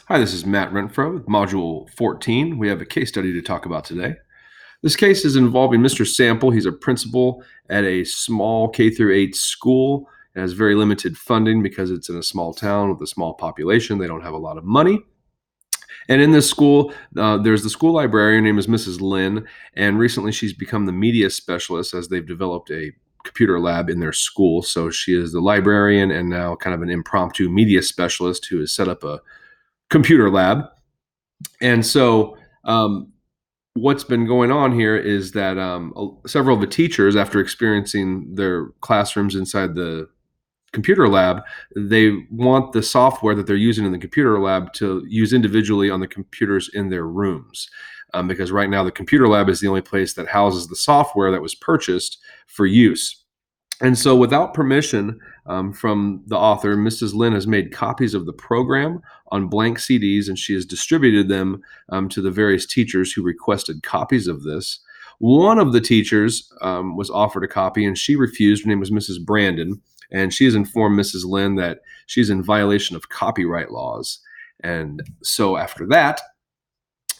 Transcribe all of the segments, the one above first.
Hi, this is Matt Renfro with Module 14. We have a case study to talk about today. This case is involving Mr. Sample. He's a principal at a small K through 8 school. It has very limited funding because it's in a small town with a small population. They don't have a lot of money. And in this school, there's the school librarian. Her name is Mrs. Lynn. And recently she's become the media specialist as they've developed a computer lab in their school. So she is the librarian and now kind of an impromptu media specialist who has set up a computer lab. And so, what's been going on here is that several of the teachers, after experiencing their classrooms inside the computer lab, they want the software that they're using in the computer lab to use individually on the computers in their rooms. Because right now, the computer lab is the only place that houses the software that was purchased for use. And so, without permission from the author, Mrs. Lynn has made copies of the program on blank CDs and she has distributed them to the various teachers who requested copies of this. One of the teachers was offered a copy and she refused. Her name was Mrs. Brandon. And she has informed Mrs. Lynn that she's in violation of copyright laws. And so, after that,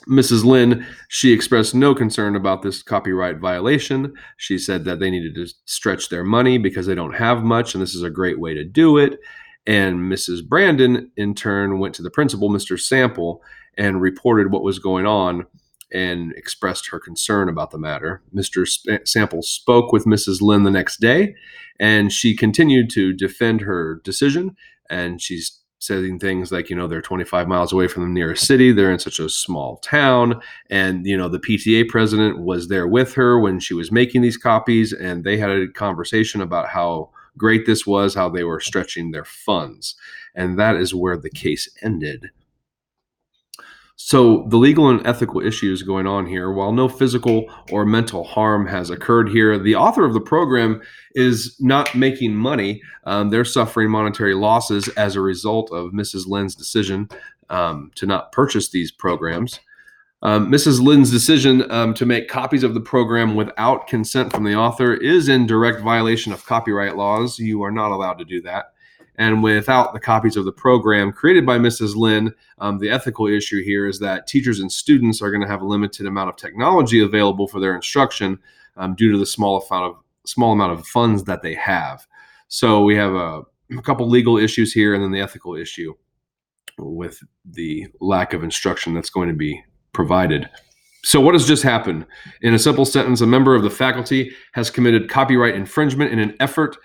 Mrs. Lynn, she expressed no concern about this copyright violation. She said that they needed to stretch their money because they don't have much, and this is a great way to do it. And Mrs. Brandon, in turn, went to the principal, Mr. Sample, and reported what was going on and expressed her concern about the matter. Mr. Sample spoke with Mrs. Lynn the next day, and she continued to defend her decision. And she's saying things like, they're 25 miles away from the nearest city. They're in such a small town. And, the PTA president was there with her when she was making these copies. And they had a conversation about how great this was, how they were stretching their funds. And that is where the case ended. So, the legal and ethical issues going on here, while no physical or mental harm has occurred here, the author of the program is not making money. They're suffering monetary losses as a result of Mrs. Lynn's decision to not purchase these programs. Mrs. Lynn's decision to make copies of the program without consent from the author is in direct violation of copyright laws. You are not allowed to do that. And without the copies of the program created by Mrs. Lynn, the ethical issue here is that teachers and students are going to have a limited amount of technology available for their instruction due to the small amount of funds that they have. So we have a couple legal issues here, and then the ethical issue with the lack of instruction that's going to be provided. So what has just happened? In a simple sentence, a member of the faculty has committed copyright infringement in an effort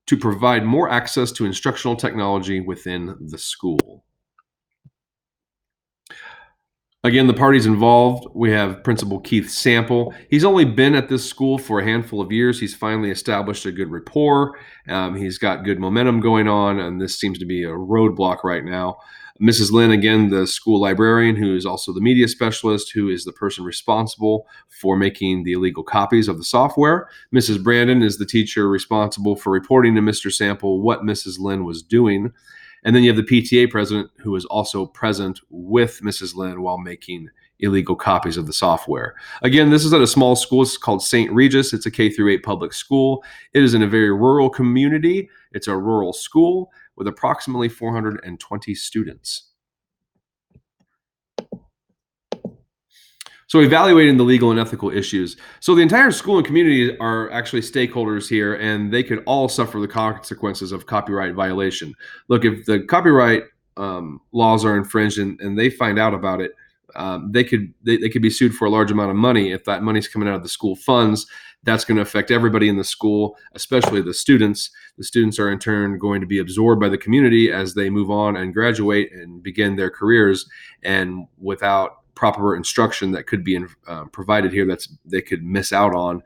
to provide more access to instructional technology within the school. Again, the parties involved, we have Principal Keith Sample. He's only been at this school for a handful of years. He's finally established a good rapport. He's got good momentum going on, and this seems to be a roadblock right now. Mrs. Lynn, again, the school librarian, who is also the media specialist, who is the person responsible for making the illegal copies of the software. Mrs. Brandon is the teacher responsible for reporting to Mr. Sample what Mrs. Lynn was doing. And then you have the PTA president, who is also present with Mrs. Lynn while making illegal copies of the software. Again, this is at a small school. It's called St. Regis. It's a K through 8 public school. It is in a very rural community. It's a rural school with approximately 420 students. So evaluating the legal and ethical issues. So the entire school and community are actually stakeholders here, and they could all suffer the consequences of copyright violation. Look, if the copyright laws are infringed and they find out about it, they could be sued for a large amount of money. If that money's coming out of the school funds, that's going to affect everybody in the school, especially the students. The students are in turn going to be absorbed by the community as they move on and graduate and begin their careers. And without proper instruction that could be provided here, they could miss out on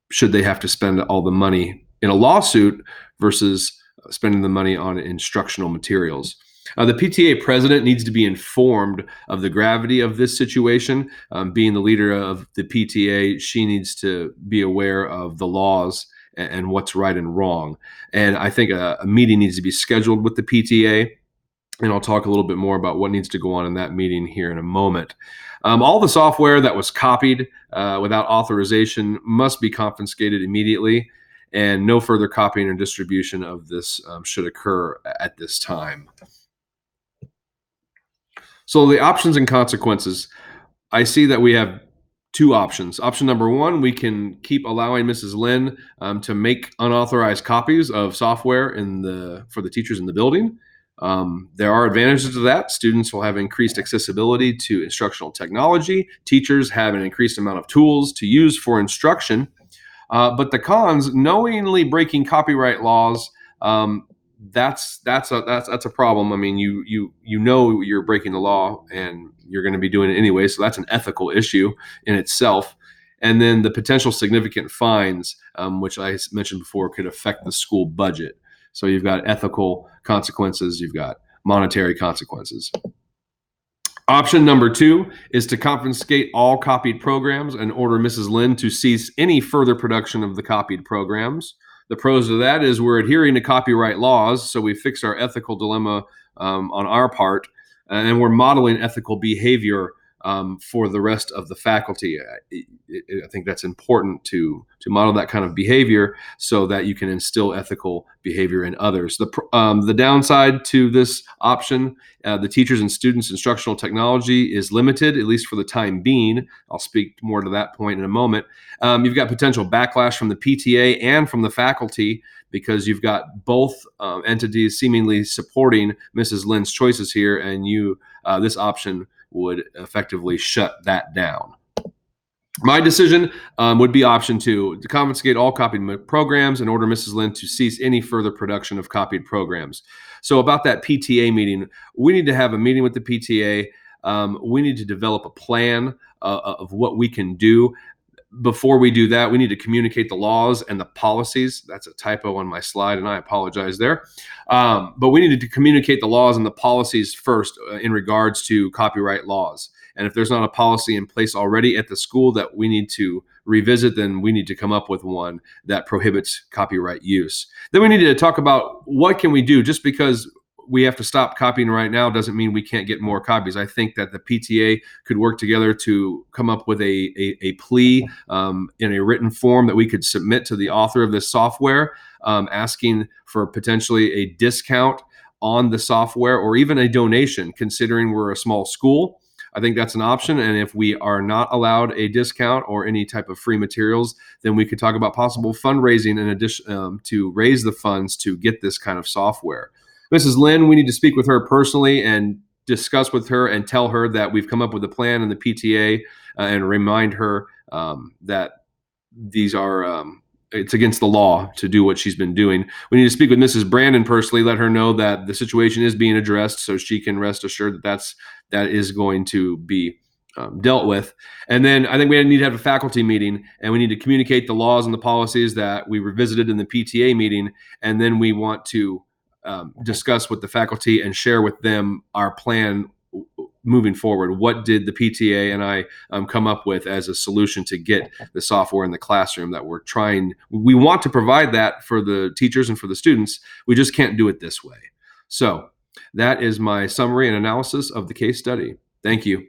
should they have to spend all the money in a lawsuit versus spending the money on instructional materials. The PTA president needs to be informed of the gravity of this situation. Being the leader of the PTA, she needs to be aware of the laws and what's right and wrong. And I think a meeting needs to be scheduled with the PTA. And I'll talk a little bit more about what needs to go on in that meeting here in a moment. All the software that was copied without authorization must be confiscated immediately, and no further copying or distribution of this should occur at this time. So the options and consequences. I see that we have two options. Option number one, we can keep allowing Mrs. Lynn to make unauthorized copies of software for the teachers in the building. There are advantages to that. Students will have increased accessibility to instructional technology. Teachers have an increased amount of tools to use for instruction. But the cons, knowingly breaking copyright laws, um, that's a problem. I mean, you know you're breaking the law and you're going to be doing it anyway, so that's an ethical issue in itself. And then the potential significant fines, which I mentioned before, could affect the school budget. So you've got ethical consequences, you've got monetary consequences. Option number two is to confiscate all copied programs and order Mrs. Lynn to cease any further production of the copied programs. The pros of that is we're adhering to copyright laws, so we fixed our ethical dilemma on our part, and we're modeling ethical behavior for the rest of the faculty. I think that's important to model that kind of behavior so that you can instill ethical behavior in others. The downside to this option, the teachers and students instructional technology is limited, at least for the time being. I'll speak more to that point in a moment. You've got potential backlash from the PTA and from the faculty because you've got both entities seemingly supporting Mrs. Lynn's choices here, and this option would effectively shut that down. My decision would be option two, to confiscate all copied programs and order Mrs. Lynn to cease any further production of copied programs. So about that PTA meeting, we need to have a meeting with the PTA. We need to develop a plan of what we can do. Before we do that, we need to communicate the laws and the policies. That's a typo on my slide, and I apologize there. But we need to communicate the laws and the policies first in regards to copyright laws. And if there's not a policy in place already at the school that we need to revisit, then we need to come up with one that prohibits copyright use. Then we need to talk about what can we do. Just because we have to stop copying right now doesn't mean we can't get more copies. I think that the PTA could work together to come up with a plea in a written form that we could submit to the author of this software, asking for potentially a discount on the software or even a donation, considering we're a small school. I think that's an option. And if we are not allowed a discount or any type of free materials, then we could talk about possible fundraising in addition to raise the funds to get this kind of software. Mrs. Lynn, we need to speak with her personally and discuss with her and tell her that we've come up with a plan in the PTA and remind her that these are it's against the law to do what she's been doing. We need to speak with Mrs. Brandon personally, let her know that the situation is being addressed so she can rest assured that is going to be dealt with. And then I think we need to have a faculty meeting, and we need to communicate the laws and the policies that we revisited in the PTA meeting. And then we want to discuss with the faculty and share with them our plan moving forward. What did the PTA and I come up with as a solution to get the software in the classroom that we're trying? We want to provide that for the teachers and for the students. We just can't do it this way. So that is my summary and analysis of the case study. Thank you.